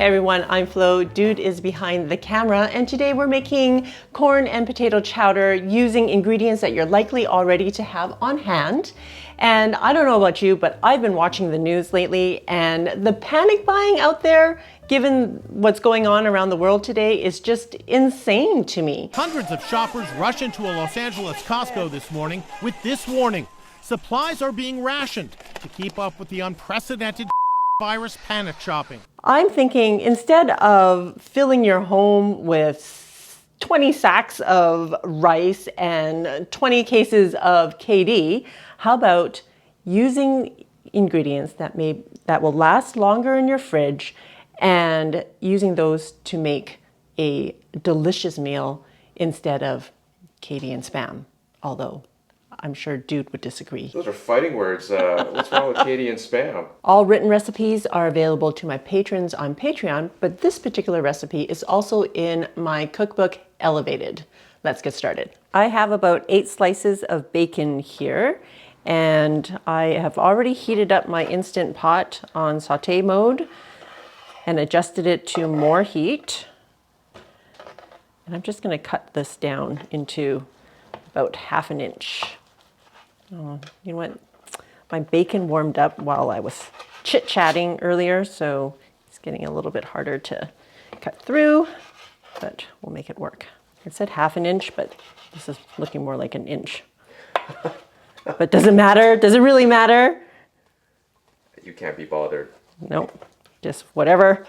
Hey everyone, I'm Flo. Dude is behind the camera, and today we're making corn and potato chowder using ingredients that you're likely already to have on hand. And I don't know about you, but I've been watching the news lately, and the panic buying out there, given what's going on around the world today, is just insane to me. Hundreds of shoppers rush into a Los Angeles Costco this morning with this warning. Supplies are being rationed to keep up with the unprecedented virus panic shopping. I'm thinking instead of filling your home with 20 sacks of rice and 20 cases of KD, how about using ingredients that will last longer in your fridge and using those to make a delicious meal instead of KD and Spam, although I'm sure Dude would disagree. Those are fighting words. What's wrong with Katie and Spam? All written recipes are available to my patrons on Patreon, but this particular recipe is also in my cookbook, Elevated. Let's get started. I have about 8 slices of bacon here, and I have already heated up my Instant Pot on saute mode and adjusted it to more heat. And I'm just going to cut this down into about 1/2 inch. Oh, you know what? My bacon warmed up while I was chit-chatting earlier, so it's getting a little bit harder to cut through, but we'll make it work. It said 1/2 inch, but this is looking more like 1 inch. But does it matter? Does it really matter? You can't be bothered. Nope, just whatever.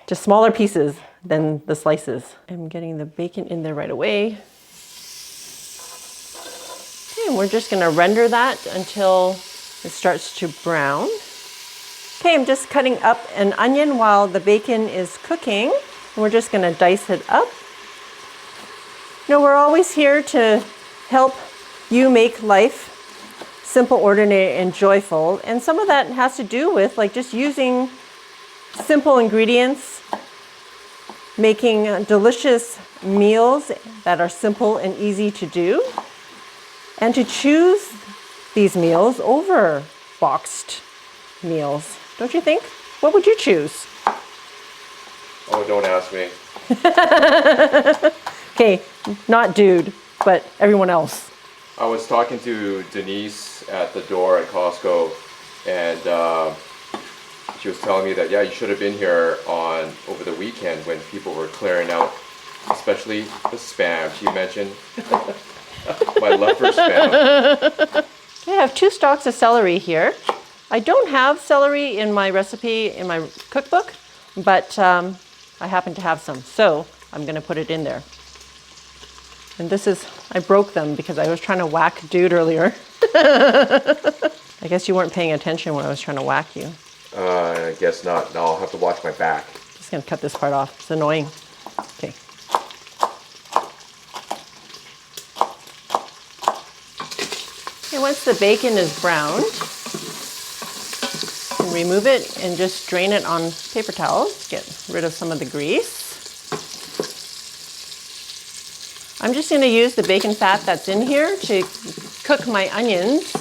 Just smaller pieces than the slices. I'm getting the bacon in there right away. And we're just going to render that until it starts to brown. Okay, I'm just cutting up an onion while the bacon is cooking. And we're just going to dice it up. You know, we're always here to help you make life simple, ordinary, and joyful. And some of that has to do with like just using simple ingredients, making delicious meals that are simple and easy to do. And to choose these meals over boxed meals, don't you think? What would you choose? Oh, don't ask me. Okay, not Dude, but everyone else. I was talking to Denise at the door at Costco, and she was telling me that, yeah, you should have been here over the weekend when people were clearing out, especially the Spam. She mentioned my love for Spam. I have 2 stalks of celery here. I don't have celery in my recipe in my cookbook, but I happen to have some, so I'm going to put it in there. And I broke them because I was trying to whack Dude earlier. I guess you weren't paying attention when I was trying to whack you. I guess not. No, I'll have to watch my back. Just going to cut this part off. It's annoying. Okay. Okay, once the bacon is browned, you can remove it and just drain it on paper towels to get rid of some of the grease. I'm just going to use the bacon fat that's in here to cook my onions.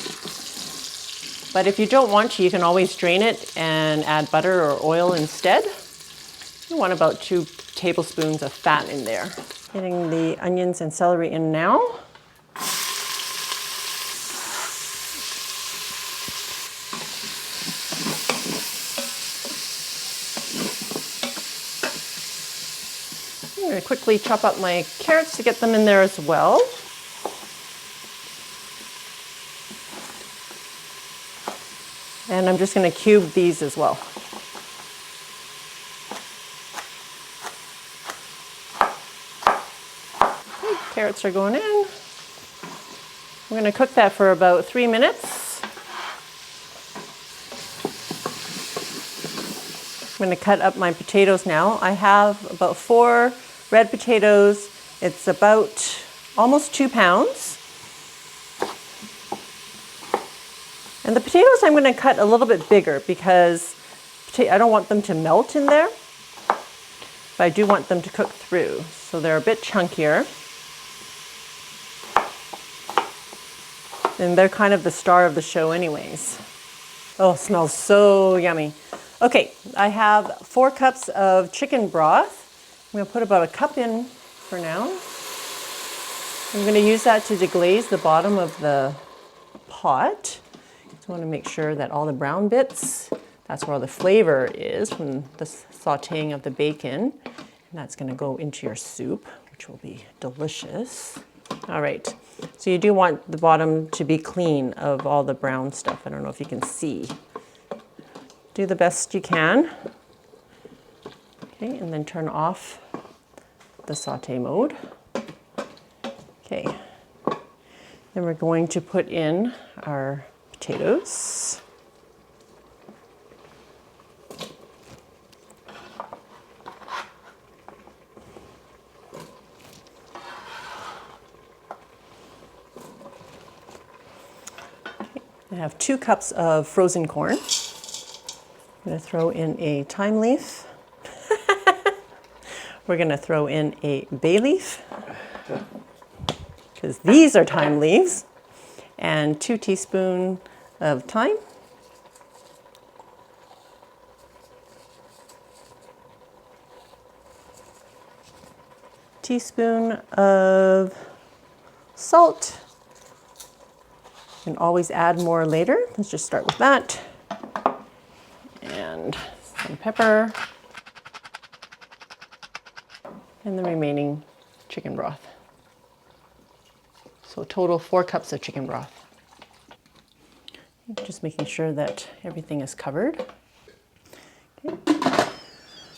But if you don't want to, you can always drain it and add butter or oil instead. You want about 2 tablespoons of fat in there. Getting the onions and celery in now. I'm going to quickly chop up my carrots to get them in there as well. And I'm just going to cube these as well. Okay, carrots are going in. We're going to cook that for about 3 minutes. I'm going to cut up my potatoes now. I have about 4 red potatoes. It's about almost 2 pounds. And the potatoes I'm going to cut a little bit bigger because I don't want them to melt in there, but I do want them to cook through. So they're a bit chunkier. And they're kind of the star of the show anyways. Oh, it smells so yummy. Okay, I have 4 cups of chicken broth. I'm gonna put about a cup in for now. I'm gonna use that to deglaze the bottom of the pot. Just wanna make sure that all the brown bits, that's where all the flavor is from the sauteing of the bacon. And that's gonna go into your soup, which will be delicious. All right, so you do want the bottom to be clean of all the brown stuff. I don't know if you can see. Do the best you can. Okay, and then turn off the saute mode. Okay, then we're going to put in our potatoes. I have 2 cups of frozen corn. I'm going to throw in a thyme leaf. We're going to throw in a bay leaf, because these are thyme leaves, and 2 teaspoons of thyme. Teaspoon of salt. You can always add more later. Let's just start with that. And some pepper. And the remaining chicken broth. So total 4 cups of chicken broth. Just making sure that everything is covered. Okay.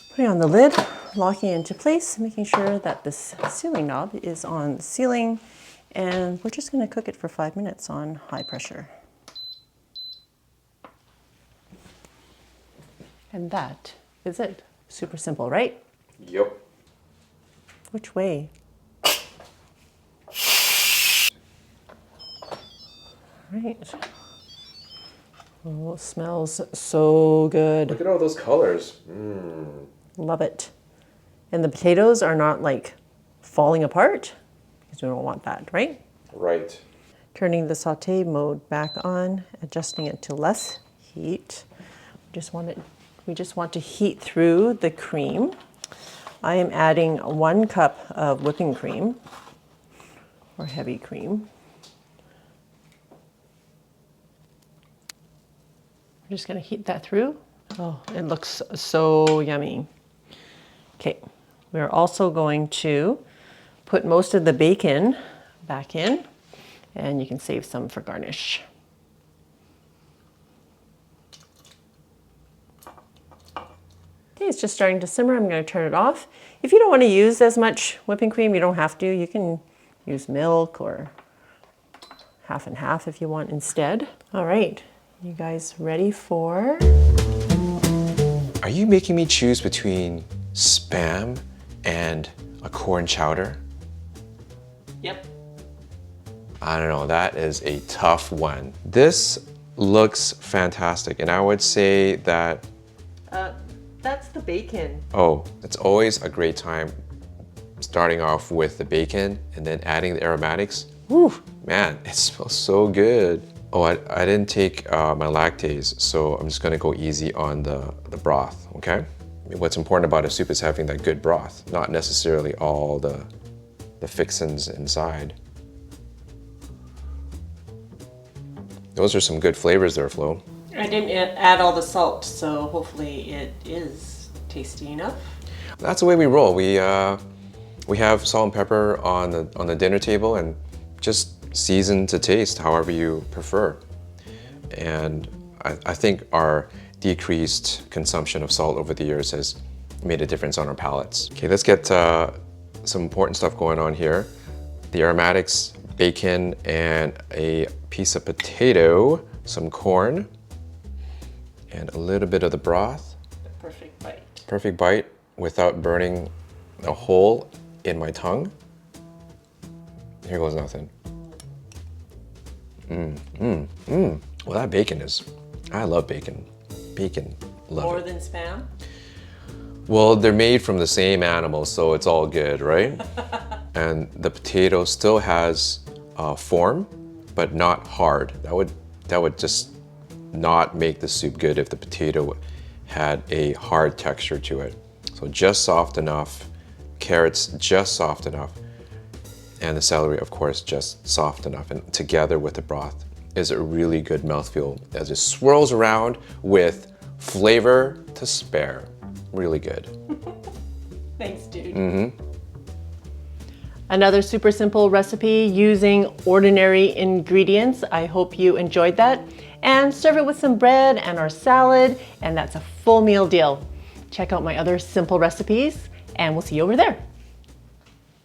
Putting on the lid, locking it into place, making sure that this sealing knob is on the ceiling, and we're just going to cook it for 5 minutes on high pressure. And that is it. Super simple, right? Yep. Which way? Right. Oh, it smells so good. Look at all those colors. Love it. And the potatoes are not like falling apart, because we don't want that, right? Right. Turning the saute mode back on, adjusting it to less heat. We just want to heat through the cream. I am adding 1 cup of whipping cream, or heavy cream. I'm just going to heat that through. Oh, it looks so yummy. Okay, we're also going to put most of the bacon back in, and you can save some for garnish. Okay, it's just starting to simmer. I'm going to turn it off. If you don't want to use as much whipping cream, you don't have to. You can use milk or half and half if you want instead. All right, you guys ready for? Are you making me choose between Spam and a corn chowder? Yep. I don't know, that is a tough one. This looks fantastic, and I would say that, That's the bacon. oh, it's always a great time starting off with the bacon and then adding the aromatics. Whew, man, it smells so good. Oh, I didn't take my lactase, so I'm just gonna go easy on the broth, okay? I mean, what's important about a soup is having that good broth, not necessarily all the fixins inside. Those are some good flavors there, Flo. I didn't add all the salt, so hopefully it is tasty enough. That's the way we roll. We have salt and pepper on the dinner table, and just season to taste however you prefer. And I think our decreased consumption of salt over the years has made a difference on our palates. Okay, let's get some important stuff going on here. The aromatics, bacon, and a piece of potato, some corn, and a little bit of the broth. Perfect bite. Perfect bite without burning a hole in my tongue. Here goes nothing. Well, that bacon is, I love bacon. Bacon, love More it. than Spam? Well, they're made from the same animal, so it's all good, right? And the potato still has form, but not hard. That would just not make the soup good if the potato had a hard texture to it. So just soft enough, carrots just soft enough, and the celery, of course, just soft enough. And together with the broth is a really good mouthfeel as it swirls around with flavor to spare. Really good. Thanks, dude. Another super simple recipe using ordinary ingredients. I hope you enjoyed that. And serve it with some bread and our salad, and that's a full meal deal. Check out my other simple recipes, and we'll see you over there.